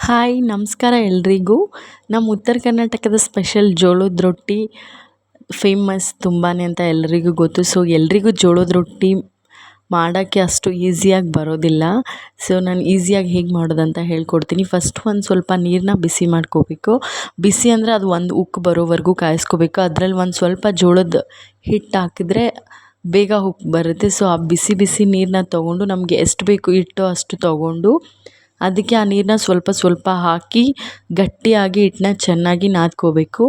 Hi ನಮಸ್ಕಾರ ಎಲ್ರಿಗೂ. ನಮ್ಮ ಉತ್ತರ ಕರ್ನಾಟಕದ ಸ್ಪೆಷಲ್ ಜೋಳದ ರೊಟ್ಟಿ ಫೇಮಸ್ ತುಂಬಾ ಅಂತ ಎಲ್ರಿಗೂ ಗೊತ್ತು. ಸೊ ಎಲ್ರಿಗೂ ಜೋಳದ ರೊಟ್ಟಿ ಮಾಡೋಕ್ಕೆ ಅಷ್ಟು ಈಸಿಯಾಗಿ ಬರೋದಿಲ್ಲ. ಸೊ ನಾನು ಈಸಿಯಾಗಿ ಹೇಗೆ ಮಾಡೋದಂತ ಹೇಳ್ಕೊಡ್ತೀನಿ. ಫಸ್ಟ್ ಒಂದು ಸ್ವಲ್ಪ ನೀರನ್ನ ಬಿಸಿ ಮಾಡ್ಕೋಬೇಕು. ಬಿಸಿ ಅಂದರೆ ಅದು ಒಂದು ಉಕ್ಕು ಬರೋವರೆಗೂ ಕಾಯಿಸ್ಕೋಬೇಕು. ಅದರಲ್ಲಿ ಒಂದು ಸ್ವಲ್ಪ ಜೋಳದ ಹಿಟ್ಟು ಹಾಕಿದ್ರೆ ಬೇಗ ಉಕ್ಕು ಬರುತ್ತೆ. ಸೊ ಆ ಬಿಸಿ ಬಿಸಿ ನೀರನ್ನ ತೊಗೊಂಡು ನಮಗೆ ಎಷ್ಟು ಬೇಕು ಹಿಟ್ಟು ಅಷ್ಟು ತೊಗೊಂಡು ಅದಕ್ಕೆ ಆ ನೀರನ್ನ ಸ್ವಲ್ಪ ಸ್ವಲ್ಪ ಹಾಕಿ ಗಟ್ಟಿಯಾಗಿ ಹಿಟ್ಟನ್ನ ಚೆನ್ನಾಗಿ ನಾದ್ಕೋಬೇಕು.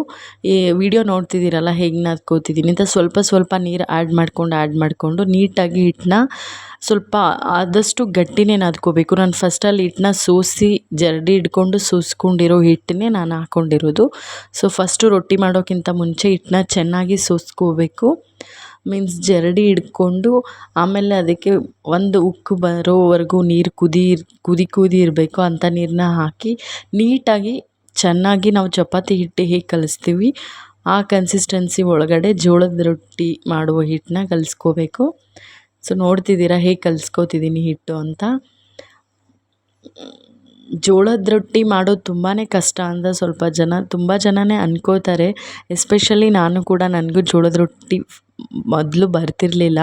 ಈ ವಿಡಿಯೋ ನೋಡ್ತಿದ್ದೀರಲ್ಲ ಹೇಗೆ ನಾದ್ಕೋತಿದ್ದೀನಿ ಅಂತ. ಸ್ವಲ್ಪ ಸ್ವಲ್ಪ ನೀರು ಆ್ಯಡ್ ಮಾಡಿಕೊಂಡು ನೀಟಾಗಿ ಹಿಟ್ಟನ್ನ ಸ್ವಲ್ಪ ಆದಷ್ಟು ಗಟ್ಟಿನೇ ನಾದ್ಕೋಬೇಕು. ನಾನು ಫಸ್ಟಲ್ಲಿ ಹಿಟ್ಟನ್ನ ಸೋಸಿ ಜರಡಿ ಹಿಡ್ಕೊಂಡು ಸೋಸ್ಕೊಂಡಿರೋ ಹಿಟ್ಟನ್ನೇ ನಾನು ಹಾಕ್ಕೊಂಡಿರೋದು. ಸೊ ಫಸ್ಟು ರೊಟ್ಟಿ ಮಾಡೋಕ್ಕಿಂತ ಮುಂಚೆ ಹಿಟ್ಟನ್ನ ಚೆನ್ನಾಗಿ ಸೋಸ್ಕೋಬೇಕು. ಮೀನ್ಸ್ ಜರಡಿ ಹಿಡ್ಕೊಂಡು ಆಮೇಲೆ ಅದಕ್ಕೆ ಒಂದು ಉಕ್ಕು ಬರೋವರೆಗೂ ನೀರು ಕುದಿ ಇರಬೇಕು ಅಂಥ ನೀರನ್ನ ಹಾಕಿ ನೀಟಾಗಿ ಚೆನ್ನಾಗಿ ನಾವು ಚಪಾತಿ ಹಿಟ್ಟು ಹೇಗೆ ಕಲಿಸ್ತೀವಿ ಆ ಕನ್ಸಿಸ್ಟೆನ್ಸಿ ಒಳಗಡೆ ಜೋಳದ ರೊಟ್ಟಿ ಮಾಡುವ ಹಿಟ್ಟನ್ನ ಕಲಿಸ್ಕೋಬೇಕು. ಸೊ ನೋಡ್ತಿದ್ದೀರಾ ಹೇಗೆ ಕಲಿಸ್ಕೋತಿದ್ದೀನಿ ಹಿಟ್ಟು ಅಂತ. ಜೋಳದ ರೊಟ್ಟಿ ಮಾಡೋದು ತುಂಬಾ ಕಷ್ಟ ಅಂತ ತುಂಬ ಜನನೇ ಅಂದ್ಕೋತಾರೆ. ಎಸ್ಪೆಷಲಿ ನಾನು ಕೂಡ, ನನಗೂ ಜೋಳದ ರೊಟ್ಟಿ ಮೊದಲು ಬರ್ತಿರಲಿಲ್ಲ.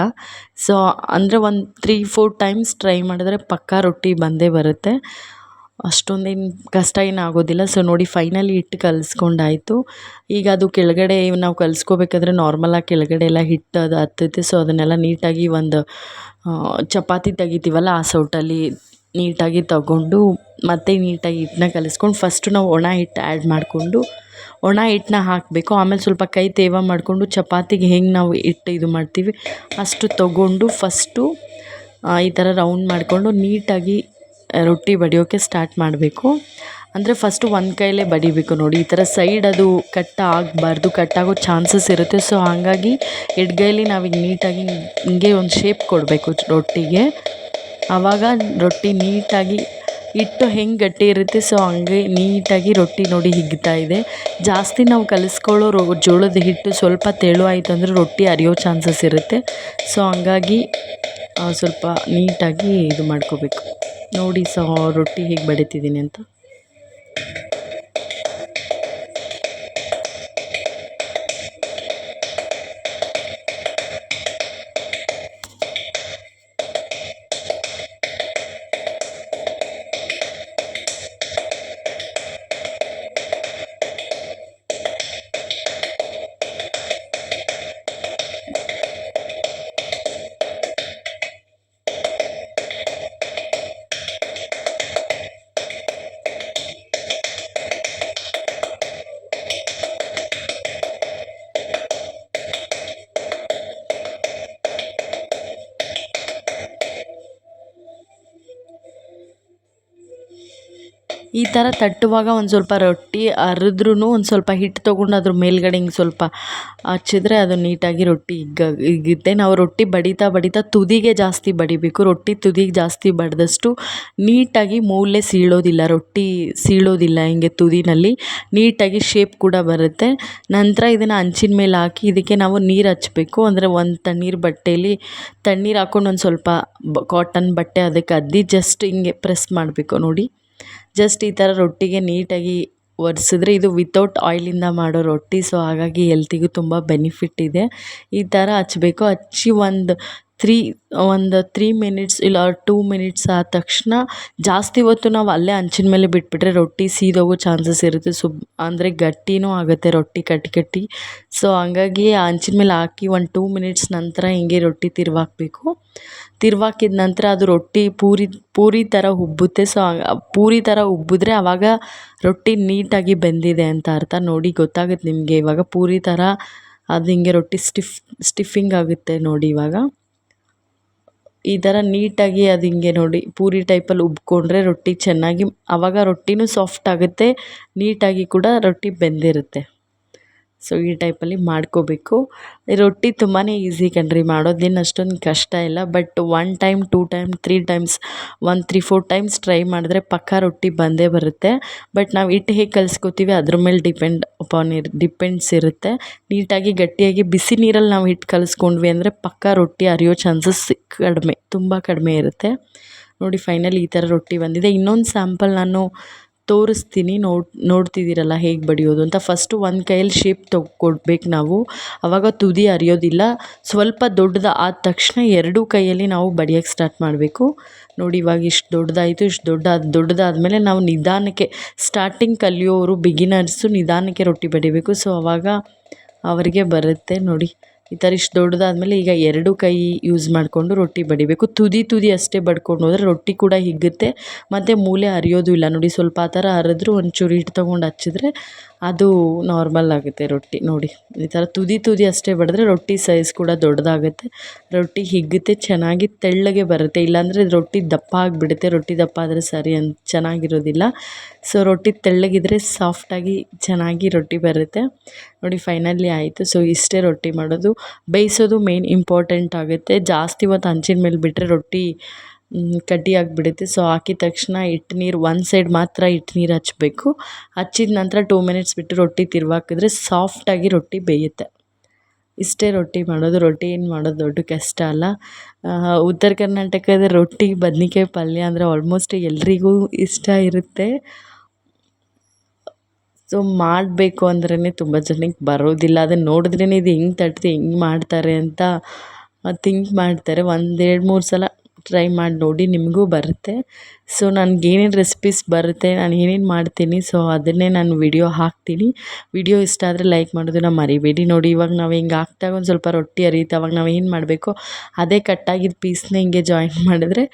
ಸೊ ಅಂದರೆ ಒಂದು 3-4 ಟೈಮ್ಸ್ ಟ್ರೈ ಮಾಡಿದ್ರೆ ಪಕ್ಕಾ ರೊಟ್ಟಿ ಬಂದೇ ಬರುತ್ತೆ. ಅಷ್ಟೊಂದೇನು ಕಷ್ಟ ಏನು ಆಗೋದಿಲ್ಲ. ಸೊ ನೋಡಿ ಫೈನಲಿ ಹಿಟ್ಟು ಕಲಿಸ್ಕೊಂಡಾಯಿತು. ಈಗ ಅದು ಕೆಳಗಡೆ ನಾವು ಕಲಿಸ್ಕೋಬೇಕಾದ್ರೆ ನಾರ್ಮಲಾಗಿ ಕೆಳಗಡೆ ಎಲ್ಲ ಹಿಟ್ಟು ಅದು ಹತ್ತುತ್ತೆ. ಸೊ ಅದನ್ನೆಲ್ಲ ನೀಟಾಗಿ ಒಂದು ಚಪಾತಿ ತೆಗಿತೀವಲ್ಲ ಆ ಸೌಟಲ್ಲಿ ನೀಟಾಗಿ ತಗೊಂಡು ಮತ್ತೆ ನೀಟಾಗಿ ಹಿಟ್ಟನ್ನ ಕಲಿಸ್ಕೊಂಡು ಫಸ್ಟು ನಾವು ಒಣ ಹಿಟ್ಟು ಆ್ಯಡ್ ಮಾಡಿಕೊಂಡು ಒಣ ಹಿಟ್ಟನ್ನ ಹಾಕಬೇಕು. ಆಮೇಲೆ ಸ್ವಲ್ಪ ಕೈ ತೇವ ಮಾಡಿಕೊಂಡು ಚಪಾತಿಗೆ ಹೆಂಗೆ ನಾವು ಹಿಟ್ಟು ಇದು ಮಾಡ್ತೀವಿ ಅಷ್ಟು ತೊಗೊಂಡು ಫಸ್ಟು ಈ ಥರ ರೌಂಡ್ ಮಾಡಿಕೊಂಡು ನೀಟಾಗಿ ರೊಟ್ಟಿ ಬಡಿಯೋಕ್ಕೆ ಸ್ಟಾರ್ಟ್ ಮಾಡಬೇಕು. ಅಂದರೆ ಫಸ್ಟು ಒಂದು ಕೈಲೇ ಬಡಿಬೇಕು. ನೋಡಿ ಈ ಥರ ಸೈಡ್ ಅದು ಕಟ್ ಆಗಬಾರ್ದು, ಕಟ್ಟಾಗೋ ಚಾನ್ಸಸ್ ಇರುತ್ತೆ. ಸೊ ಹಾಗಾಗಿ ಎಡ್ಗೈಲಿ ನಾವೀಗ ನೀಟಾಗಿ ಹಿಂಗೆ ಒಂದು ಶೇಪ್ ಕೊಡಬೇಕು ರೊಟ್ಟಿಗೆ. ಆವಾಗ ರೊಟ್ಟಿ ನೀಟಾಗಿ ಹಿಟ್ಟು ಹೆಂಗೆ ಗಟ್ಟಿ ಇರುತ್ತೆ ಸೊ ಹಂಗೆ ನೀಟಾಗಿ ರೊಟ್ಟಿ ನೋಡಿ ಹಿಗ್ತಾ ಇದೆ. ಜಾಸ್ತಿ ನಾವು ಕಲಿಸ್ಕೊಳ್ಳೋ ಜೋಳದ ಹಿಟ್ಟು ಸ್ವಲ್ಪ ತೆಳು ಆಯಿತು ಅಂದರೆ ರೊಟ್ಟಿ ಅರಿಯೋ ಚಾನ್ಸಸ್ ಇರುತ್ತೆ. ಸೊ ಹಂಗಾಗಿ ಸ್ವಲ್ಪ ನೀಟಾಗಿ ಇದು ಮಾಡ್ಕೋಬೇಕು. ನೋಡಿ ರೊಟ್ಟಿ ಹೇಗೆ ಬಡಿತಿದ್ದೀನಿ ಅಂತ. ಈ ಥರ ತಟ್ಟುವಾಗ ಒಂದು ಸ್ವಲ್ಪ ರೊಟ್ಟಿ ಅರಿದ್ರೂ ಒಂದು ಸ್ವಲ್ಪ ಹಿಟ್ಟು ತೊಗೊಂಡು ಅದ್ರ ಮೇಲ್ಗಡೆ ಹಿಂಗೆ ಸ್ವಲ್ಪ ಹಚ್ಚಿದ್ರೆ ಅದು ನೀಟಾಗಿ ರೊಟ್ಟಿ ಹಿಗ್ಗುತ್ತೆ. ನಾವು ರೊಟ್ಟಿ ಬಡಿತಾ ತುದಿಗೆ ಜಾಸ್ತಿ ಬಡಿಬೇಕು. ರೊಟ್ಟಿ ತುದಿಗೆ ಜಾಸ್ತಿ ಬಡಿದಷ್ಟು ನೀಟಾಗಿ ಮೂಲೆ ಸೀಳೋದಿಲ್ಲ, ರೊಟ್ಟಿ ಸೀಳೋದಿಲ್ಲ. ಹಿಂಗೆ ತುದಿನಲ್ಲಿ ನೀಟಾಗಿ ಶೇಪ್ ಕೂಡ ಬರುತ್ತೆ. ನಂತರ ಇದನ್ನು ಹಂಚಿನ ಮೇಲೆ ಹಾಕಿ ಇದಕ್ಕೆ ನಾವು ನೀರು ಹಚ್ಚಬೇಕು. ಅಂದರೆ ಒಂದು ತಣ್ಣೀರು ಬಟ್ಟೆಯಲ್ಲಿ ತಣ್ಣೀರು ಹಾಕ್ಕೊಂಡು ಒಂದು ಸ್ವಲ್ಪ ಕಾಟನ್ ಬಟ್ಟೆ ಅದಕ್ಕೆ ಅದ್ದಿ ಜಸ್ಟ್ ಹಿಂಗೆ ಪ್ರೆಸ್ ಮಾಡಬೇಕು. ನೋಡಿ ಜಸ್ಟ್ ಈ ಥರ ರೊಟ್ಟಿಗೆ ನೀಟಾಗಿ ಒರೆಸಿದ್ರೆ ಇದು ವಿತೌಟ್ ಆಯಿಲಿಂದ ಮಾಡೋ ರೊಟ್ಟಿ. ಸೊ ಹಾಗಾಗಿ ಹೆಲ್ತಿಗೂ ತುಂಬ ಬೆನಿಫಿಟ್ ಇದೆ. ಈ ಥರ ಹಚ್ಚಬೇಕು. ಹಚ್ಚಿ ಒಂದು 3 ಮಿನಿಟ್ಸ್ ಇಲ್ಲ 2 ಮಿನಿಟ್ಸ್ ಆದ ತಕ್ಷಣ ಜಾಸ್ತಿ ಹೊತ್ತು ನಾವು ಅಲ್ಲೇ ಹಂಚಿನ ಮೇಲೆ ಬಿಟ್ಬಿಟ್ರೆ ರೊಟ್ಟಿ ಸೀದೋಗೋ ಚಾನ್ಸಸ್ ಇರುತ್ತೆ. ಅಂದರೆ ಗಟ್ಟಿನೂ ಆಗುತ್ತೆ ರೊಟ್ಟಿ ಕಟ್ಟಿ. ಸೊ ಹಂಗಾಗಿ ಆ ಹಂಚಿನ ಮೇಲೆ ಹಾಕಿ ಒಂದು 2 ಮಿನಿಟ್ಸ್ ನಂತರ ಹಿಂಗೆ ರೊಟ್ಟಿ ತಿರ್ವಾಕಿದ ನಂತರ ಅದು ರೊಟ್ಟಿ ಪೂರಿ ಥರ ಉಬ್ಬುತ್ತೆ. ಸೊ ಪೂರಿ ಥರ ಉಬ್ಬಿದ್ರೆ ಆವಾಗ ರೊಟ್ಟಿ ನೀಟಾಗಿ ಬೆಂದಿದೆ ಅಂತ ಅರ್ಥ. ನೋಡಿ ಗೊತ್ತಾಗುತ್ತೆ ನಿಮಗೆ ಇವಾಗ ಪೂರಿ ಥರ ಅದು ಹಿಂಗೆ ರೊಟ್ಟಿ ಸ್ಟಿಫಿಂಗ್ ಆಗುತ್ತೆ ನೋಡಿ. ಇವಾಗ ಈ ಥರ ನೀಟಾಗಿ ಅದು ಹಿಂಗೆ ನೋಡಿ ಪೂರಿ ಟೈಪಲ್ಲಿ ಉಬ್ಕೊಂಡ್ರೆ ರೊಟ್ಟಿ ಚೆನ್ನಾಗಿ ಆವಾಗ ರೊಟ್ಟಿನೂ ಸಾಫ್ಟ್ ಆಗುತ್ತೆ, ನೀಟಾಗಿ ಕೂಡ ರೊಟ್ಟಿ ಬೆಂದಿರುತ್ತೆ. ಸೊ ಈ ಟೈಪಲ್ಲಿ ಮಾಡ್ಕೋಬೇಕು. ರೊಟ್ಟಿ ತುಂಬಾ ಈಸಿ ಕಣ್ರಿ, ಮಾಡೋದೇನು ಅಷ್ಟೊಂದು ಕಷ್ಟ ಇಲ್ಲ. But 1 time 2 time 3 times 3-4 times try ಮಾಡಿದ್ರೆ ಪಕ್ಕಾ ರೊಟ್ಟಿ ಬಂದೇ ಬರುತ್ತೆ. ಬಟ್ ನಾವು ಹಿಟ್ಟು ಹೇಗೆ ಕಲಿಸ್ಕೋತೀವಿ ಅದ್ರ ಮೇಲೆ ಡಿಪೆಂಡ್ಸ್ ಇರುತ್ತೆ. ನೀಟಾಗಿ ಗಟ್ಟಿಯಾಗಿ ಬಿಸಿ ನೀರಲ್ಲಿ ನಾವು ಹಿಟ್ಟು ಕಲಿಸ್ಕೊಂಡ್ವಿ ಅಂದರೆ ಪಕ್ಕಾ ರೊಟ್ಟಿ ಅರಿಯೋ ಚಾನ್ಸಸ್ ತುಂಬ ಕಡಿಮೆ ಇರುತ್ತೆ. ನೋಡಿ ಫೈನಲಿ ಈ ಥರ ರೊಟ್ಟಿ ಬಂದಿದೆ. ಇನ್ನೊಂದು ಸ್ಯಾಂಪಲ್ ನಾನು ತೋರಿಸ್ತೀನಿ. ನೋಡ್ತಿದ್ದೀರಲ್ಲ ಹೇಗೆ ಬಡಿಯೋದು ಅಂತ. ಫಸ್ಟು ಒಂದು ಕೈಯಲ್ಲಿ ಶೇಪ್ ಕೊಡ್ಬೇಕು ನಾವು, ಆವಾಗ ತುದಿ ಹರಿಯೋದಿಲ್ಲ. ಸ್ವಲ್ಪ ದೊಡ್ಡದು ಆದ ತಕ್ಷಣ ಎರಡೂ ಕೈಯಲ್ಲಿ ನಾವು ಬಡಿಯೋಕ್ಕೆ ಸ್ಟಾರ್ಟ್ ಮಾಡಬೇಕು. ನೋಡಿ ಇವಾಗ ಇಷ್ಟು ದೊಡ್ಡದಾಯಿತು. ಇಷ್ಟು ದೊಡ್ಡದಾದಮೇಲೆ ನಾವು ನಿಧಾನಕ್ಕೆ, ಸ್ಟಾರ್ಟಿಂಗ್ ಕಲಿಯೋರು ಬಿಗಿನರ್ಸು ನಿಧಾನಕ್ಕೆ ರೊಟ್ಟಿ ಬಡಿಬೇಕು. ಸೊ ಆವಾಗ ಅವರಿಗೆ ಬರುತ್ತೆ. ನೋಡಿ ಈ ಥರ ಇಷ್ಟು ದೊಡ್ಡದಾದಮೇಲೆ ಈಗ ಎರಡೂ ಕೈ ಯೂಸ್ ಮಾಡಿಕೊಂಡು ರೊಟ್ಟಿ ಬಡಿಬೇಕು. ತುದಿ ಅಷ್ಟೇ ಬಡ್ಕೊಂಡು ಹೋದರೆ ರೊಟ್ಟಿ ಕೂಡ ಹಿಗ್ಗುತ್ತೆ ಮತ್ತು ಮೂಲೆ ಹರಿಯೋದು ಇಲ್ಲ. ನೋಡಿ ಸ್ವಲ್ಪ ಆ ಥರ ಹರಿದ್ರು ಒಂಚೂರು ಹಿಟ್ಟು ತೊಗೊಂಡು ಹಚ್ಚಿದ್ರೆ ಅದು ನಾರ್ಮಲ್ ಆಗುತ್ತೆ ರೊಟ್ಟಿ. ನೋಡಿ ಈ ಥರ ತುದಿ ಅಷ್ಟೇ ಬಡಿದ್ರೆ ರೊಟ್ಟಿ ಸೈಜ್ ಕೂಡ ದೊಡ್ಡದಾಗುತ್ತೆ, ರೊಟ್ಟಿ ಹಿಗ್ಗುತ್ತೆ, ಚೆನ್ನಾಗಿ ತೆಳ್ಳಗೆ ಬರುತ್ತೆ. ಇಲ್ಲಾಂದರೆ ರೊಟ್ಟಿ ದಪ್ಪ ಆಗಿಬಿಡುತ್ತೆ. ರೊಟ್ಟಿ ದಪ್ಪ ಆದರೆ ಚೆನ್ನಾಗಿರೋದಿಲ್ಲ. ಸೊ ರೊಟ್ಟಿ ತೆಳ್ಳಗಿದ್ರೆ ಸಾಫ್ಟಾಗಿ ಚೆನ್ನಾಗಿ ರೊಟ್ಟಿ ಬರುತ್ತೆ. ನೋಡಿ ಫೈನಲಿ ಆಯಿತು. ಸೊ ಇಷ್ಟೇ ರೊಟ್ಟಿ ಮಾಡೋದು. ಬೇಯಿಸೋದು ಮೇನ್ ಇಂಪಾರ್ಟೆಂಟ್ ಆಗುತ್ತೆ. ಜಾಸ್ತಿ ಹೊತ್ತು ಹಂಚಿನ ಮೇಲೆ ಬಿಟ್ಟರೆ ರೊಟ್ಟಿ ಕಡ್ಡಿ ಆಗಿಬಿಡುತ್ತೆ. ಸೊ ಹಾಕಿದ ತಕ್ಷಣ ಹಿಟ್ಟು ನೀರು ಒಂದು ಸೈಡ್ ಮಾತ್ರ ಹಿಟ್ಟು ನೀರು ಹಚ್ಚಬೇಕು. ಹಚ್ಚಿದ ನಂತರ 2 ಮಿನಿಟ್ಸ್ ಬಿಟ್ಟು ರೊಟ್ಟಿ ತಿರುವಾಕಿದ್ರೆ ಸಾಫ್ಟಾಗಿ ರೊಟ್ಟಿ ಬೇಯುತ್ತೆ. ಇಷ್ಟೇ ರೊಟ್ಟಿ ಮಾಡೋದು. ರೊಟ್ಟಿ ಏನು ಮಾಡೋದು ದೊಡ್ಡ ಕಷ್ಟ ಅಲ್ಲ. ಉತ್ತರ ಕರ್ನಾಟಕದ ರೊಟ್ಟಿ ಬದ್ನಿಕಾಯಿ ಪಲ್ಯ ಅಂದರೆ ಆಲ್ಮೋಸ್ಟ್ ಎಲ್ರಿಗೂ ಇಷ್ಟ ಇರುತ್ತೆ. ಸೊ ಮಾಡಬೇಕು ಅಂದ್ರೇ ತುಂಬ ಜನಕ್ಕೆ ಬರೋದಿಲ್ಲ. ಅದನ್ನು ನೋಡಿದ್ರೇ ಇದು ಹೆಂಗೆ ತಟ್ತಿ ಹೆಂಗೆ ಮಾಡ್ತಾರೆ ಅಂತ ಥಿಂಕ್ ಮಾಡ್ತಾರೆ. 1-2-3 ಸಲ ಟ್ರೈ ಮಾಡಿ ನೋಡಿ, ನಿಮಗೂ ಬರುತ್ತೆ. ಸೊ ನನಗೇನೇನು ರೆಸಿಪೀಸ್ ಬರುತ್ತೆ, ನಾನು ಏನೇನು ಮಾಡ್ತೀನಿ, ಸೊ ಅದನ್ನೇ ನಾನು ವಿಡಿಯೋ ಹಾಕ್ತೀನಿ. ವಿಡಿಯೋ ಇಷ್ಟ ಆದರೆ ಲೈಕ್ ಮಾಡೋದನ್ನ ಮರಿಬೇಡಿ. ನೋಡಿ ಇವಾಗ ನಾವು ಹಿಂಗೆ ಹಾಕ್ದಾಗ ಒಂದು ಸ್ವಲ್ಪ ರೊಟ್ಟಿ ಹರಿಯುತ್ತೆ. ಅವಾಗ ನಾವು ಏನು ಮಾಡಬೇಕು, ಅದೇ ಕಟ್ಟಾಗಿದ್ದ ಪೀಸ್ನ ಹಿಂಗೆ ಜಾಯಿಂಟ್ ಮಾಡಿದ್ರೆ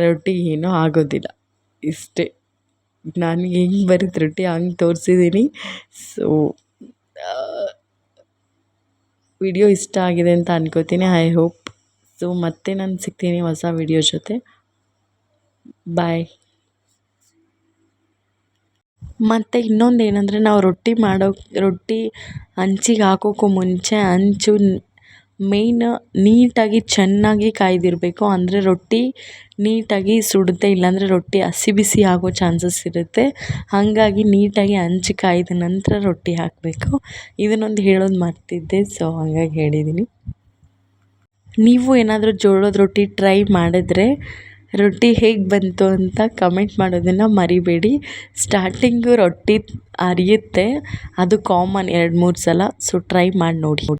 ರೊಟ್ಟಿ ಏನೂ ಆಗೋದಿಲ್ಲ. ಇಷ್ಟೇ, ನಾನು ಹೆಂಗೆ ಬರುತ್ತೆ ರೊಟ್ಟಿ ಹಂಗೆ ತೋರಿಸಿದ್ದೀನಿ. ಸೊ ವಿಡಿಯೋ ಇಷ್ಟ ಆಗಿದೆ ಅಂತ ಅನ್ಕೋತೀನಿ. I hope. ಸೊ ಮತ್ತೆ ನಾನು ಸಿಗ್ತೀನಿ ಹೊಸ ವಿಡಿಯೋ ಜೊತೆ. ಬಾಯ್. ಮತ್ತು ಇನ್ನೊಂದು ಏನಂದರೆ, ನಾವು ರೊಟ್ಟಿ ಹಂಚಿಗೆ ಹಾಕೋಕ್ಕೂ ಮುಂಚೆ ಹಂಚು ಮೇಯ್ನ್ ನೀಟಾಗಿ ಚೆನ್ನಾಗಿ ಕಾಯ್ದಿರಬೇಕು. ಅಂದರೆ ರೊಟ್ಟಿ ನೀಟಾಗಿ ಸುಡುತ್ತೆ. ಇಲ್ಲಾಂದರೆ ರೊಟ್ಟಿ ಹಸಿ ಬಿಸಿ ಆಗೋ ಚಾನ್ಸಸ್ ಇರುತ್ತೆ. ಹಾಗಾಗಿ ನೀಟಾಗಿ ಹಂಚು ಕಾಯ್ದ ನಂತರ ರೊಟ್ಟಿ ಹಾಕಬೇಕು. ಇದನ್ನೊಂದು ಹೇಳೋದು ಮರ್ತಿದ್ದೆ. ಸೊ ಹಾಗಾಗಿ ಹೇಳಿದ್ದೀನಿ. ನೀವು ಏನಾದರೂ ಜೋಳದ ರೊಟ್ಟಿ ಟ್ರೈ ಮಾಡಿದ್ರೆ ರೊಟ್ಟಿ ಹೇಗೆ ಬಂತು ಅಂತ ಕಮೆಂಟ್ ಮಾಡೋದನ್ನು ಮರಿಬೇಡಿ. ಸ್ಟಾರ್ಟಿಂಗು ರೊಟ್ಟಿ ಹರಿಯುತ್ತೆ, ಅದು ಕಾಮನ್ 2-3 ಸಲ. ಸೊ ಟ್ರೈ ಮಾಡಿ ನೋಡಿ.